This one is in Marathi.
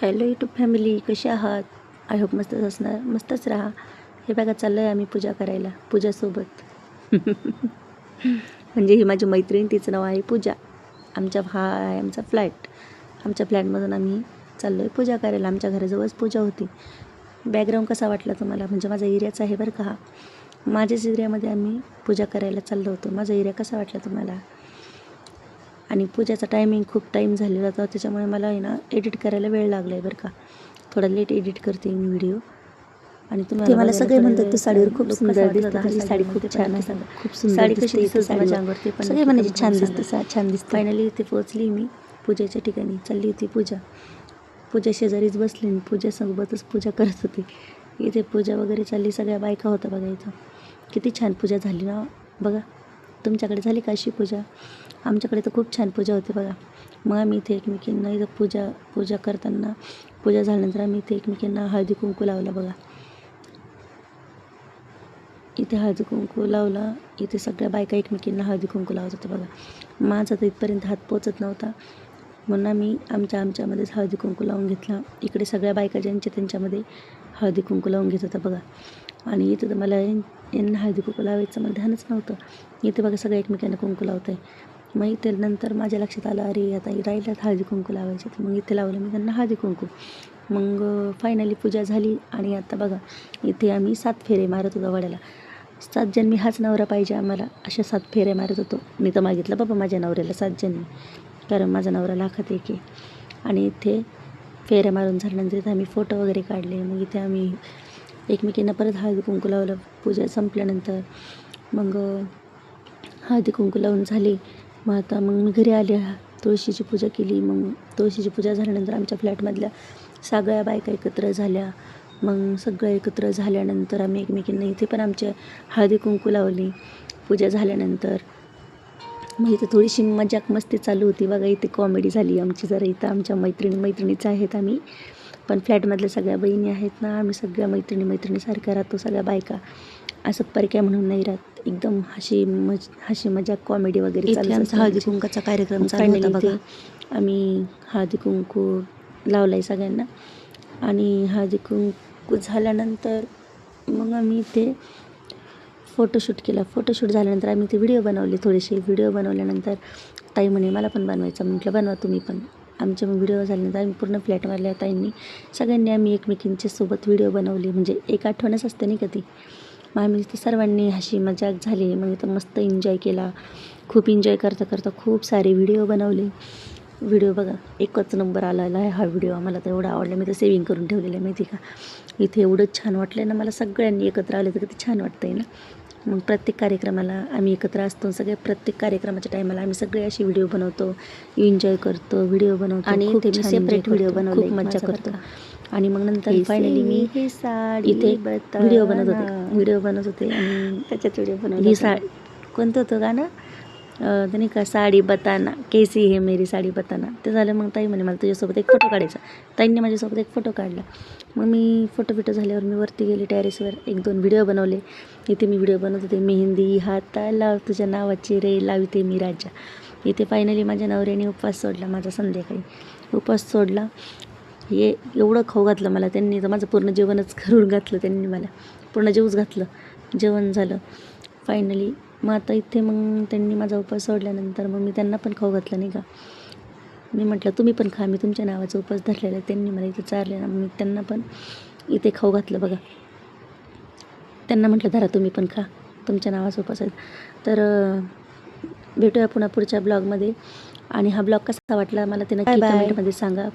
हॅलो यूट्यूब फॅमिली, कशी आहात? आय होप मस्तच असणार, मस्तच राहा. हे बघा, चाललं आहे आम्ही पूजा करायला पूजासोबत. म्हणजे ही माझी मैत्रीण, तिचं नाव आहे पूजा. हा आहे आमचा फ्लॅट. आमच्या फ्लॅटमधून आम्ही चाललो आहे पूजा करायला. आमच्या घराजवळच पूजा होती. बॅकग्राऊंड कसा वाटला तुम्हाला? म्हणजे माझा एरियाचा आहे बरं का हा. माझ्याच एरियामध्ये आम्ही पूजा करायला चाललो होतो. माझा एरिया कसा वाटला तुम्हाला? आणि पूजाचा टायमिंग खूप टाईम झालेला होता, त्याच्यामुळे मला आहे ना एडिट करायला वेळ लागला आहे बरं का. थोडा लेट एडिट करते मी व्हिडिओ. आणि तुम्ही मला सगळे म्हणतात तू साडीवर खूप सुंदर दिसते, ही साडी खूप छान आहे, खूप सुंदर साडी कशी दिसते माझ्या अंगावरती पण सगळे म्हणजे छान दिसते, छान दिसते. फायनली इथे पोहोचली मी पूजेच्या ठिकाणी. चालली होती पूजा शेजारीच बसली, मी पूजासोबतच पूजा करत होती. इथे पूजा वगैरे चालली, सगळ्या बायका होत्या बघा इथं. किती छान पूजा झाली ना बघा. तुमच्याकडे झाली का अशी पूजा? आमच्याकडे तर खूप छान पूजा होती बघा. मग आम्ही इथे एकमेकींना इथं पूजा करताना, पूजा झाल्यानंतर आम्ही इथे एकमेकींना हळदी कुंकू लावला बघा. इथे हळदी कुंकू लावला. इथे सगळ्या बायका एकमेकींना हळदी कुंकू लावत होत्या बघा. माझा तर इथपर्यंत हात पोचत नव्हता, म्हणून आम्ही आमच्यामध्येच हळदी कुंकू लावून घेतला. इकडे सगळ्या बायका ज्यांच्या त्यांच्यामध्ये हळदी कुंकू लावून घेत होता बघा. आणि इथं तर मला यांना हळदी कुंकू लावायचं मला ध्यानच नव्हतं. इथे बघा सगळ्या एकमेकांना कुंकू लावत आहे. मग इथे नंतर माझ्या लक्षात आलं, अरे आता राहिल्यात हळदी कुंकू लावायचे. तर मग इथे लावलं मी त्यांना हळदी कुंकू. मग फायनली पूजा झाली. आणि आता बघा इथे आम्ही 7 फेरे मारत होतो वड्याला. 7 जन्मी हाच नवरा पाहिजे आम्हाला, अशा 7 फेरे मारत होतो. मी तर मागितलं बाबा माझ्या नवऱ्याला 7 जन्मी, कारण माझा नवरा लाखात एक आहे. आणि इथे फेऱ्या मारून झाल्यानंतर इथे आम्ही फोटो वगैरे काढले. मग इथे आम्ही एकमेकींना परत हळदी कुंकू लावलं पूजा संपल्यानंतर. मग हळदी कुंकू लावून झाली. मग आता मी घरी आले, तुळशीची पूजा केली. मग तुळशीची पूजा झाल्यानंतर आमच्या फ्लॅटमधल्या सगळ्या बायका एकत्र झाल्या. मग सगळं एकत्र झाल्यानंतर आम्ही एकमेकींना इथे पण आमच्या हळदी कुंकू लावली पूजा झाल्यानंतर. मग इथे थोडीशी मजाक मस्ती चालू होती बघा. इथे कॉमेडी झाली आमची जरा. इथं आमच्या मैत्रिणीच आहेत आम्ही, पण फ्लॅटमधल्या सगळ्या बहिणी आहेत ना, आम्ही सगळ्या मैत्रिणीसारख्या राहतो. सगळ्या बायका असं परक्या म्हणून नाही राहत, एकदम हशी मजाक कॉमेडी वगैरे चालू असतं. हळदी कुंकाचा कार्यक्रम चालू होता बघा. आम्ही हळदी कुंकू लावलाय सगळ्यांना. आणि हळदी कुंकू झाल्यानंतर मग आम्ही इथे फोटोशूट केला. फोटोशूट झाल्यानंतर आम्ही ते व्हिडिओ बनवले. थोडेसे व्हिडिओ बनवल्यानंतर ताई म्हणे मला पण बनवायचं. म्हटलं बनवा तुम्ही पण. आमचे मग व्हिडिओ झाल्यानंतर आम्ही पूर्ण फ्लॅटमधल्या ताईंनी सगळ्यांनी आम्ही एकमेकींच्या सोबत व्हिडिओ बनवले. म्हणजे एक आठवणच असते नाही का ती. मग आम्ही इथे सर्वांनी हशी मजाक झाली. मग इथं मस्त एन्जॉय केला. खूप एन्जॉय करता खूप सारे व्हिडिओ बनवले. व्हिडिओ बघा एकच नंबर आलेला आहे हा व्हिडिओ. आम्हाला तर एवढा आवडला, मी तर सेव्हिंग करून ठेवलेलं आहे माहिती का. इथे एवढंच छान वाटलं ना मला, सगळ्यांनी एकत्र आले तर किती छान वाटतं आहे ना. मग प्रत्येक कार्यक्रमाला आम्ही एकत्र असतो. प्रत्येक कार्यक्रमाच्या टायमाला आम्ही सगळे असे व्हिडिओ बनवतो, एन्जॉय करतो, व्हिडिओ बनवतो. आणि खूप सेपरेट व्हिडिओ बनवले, खूप मजा करतो. आणि मग नंतर फायनली मी इथे व्हिडिओ बनवत होते आणि त्याच्यात व्हिडिओ बनवले. ही साडी कोणतं होतं गाणं ते नाही का, साडी बताना कैसी है मेरी साडी बताना, ते झालं. मग ताई म्हणे मला तुझ्यासोबत एक फोटो काढायचा. ताईंनी माझ्यासोबत एक फोटो काढला. मग मी फोटो झाल्यावर मी वरती गेले टेरेसवर, 1-2 व्हिडिओ बनवले. इथे मी व्हिडिओ बनवत होते, मेहंदी हाताला तुझ्या नावाची रे लावते मी राजा. इथे फायनली माझ्या नवऱ्याने उपवास सोडला माझा. संध्याकाळी उपवास सोडला. हे एवढं खाऊ घातलं मला त्यांनी, तर माझं पूर्ण जेवणच करून घातलं त्यांनी, मला पूर्ण जेवूच घातलं. जेवण झालं फायनली. मग आता इथे मग त्यांनी माझा उपवास सोडल्यानंतर मग मी त्यांना पण खाऊ घातलं नाही का. मी म्हटलं तुम्ही पण खा, मी तुमच्या नावाचा उपवास धरलेला आहे. त्यांनी मला इथे चारले ना, मी त्यांना पण इथे खाऊ घातलं बघा. त्यांना म्हटलं धरा तुम्ही पण खा, तुमच्या नावाचा उपवास आहे. तर भेटूया पुन्हा पुढच्या ब्लॉगमध्ये. आणि हा ब्लॉग कसा वाटला मला ते नक्की कमेंटमध्ये सांगा.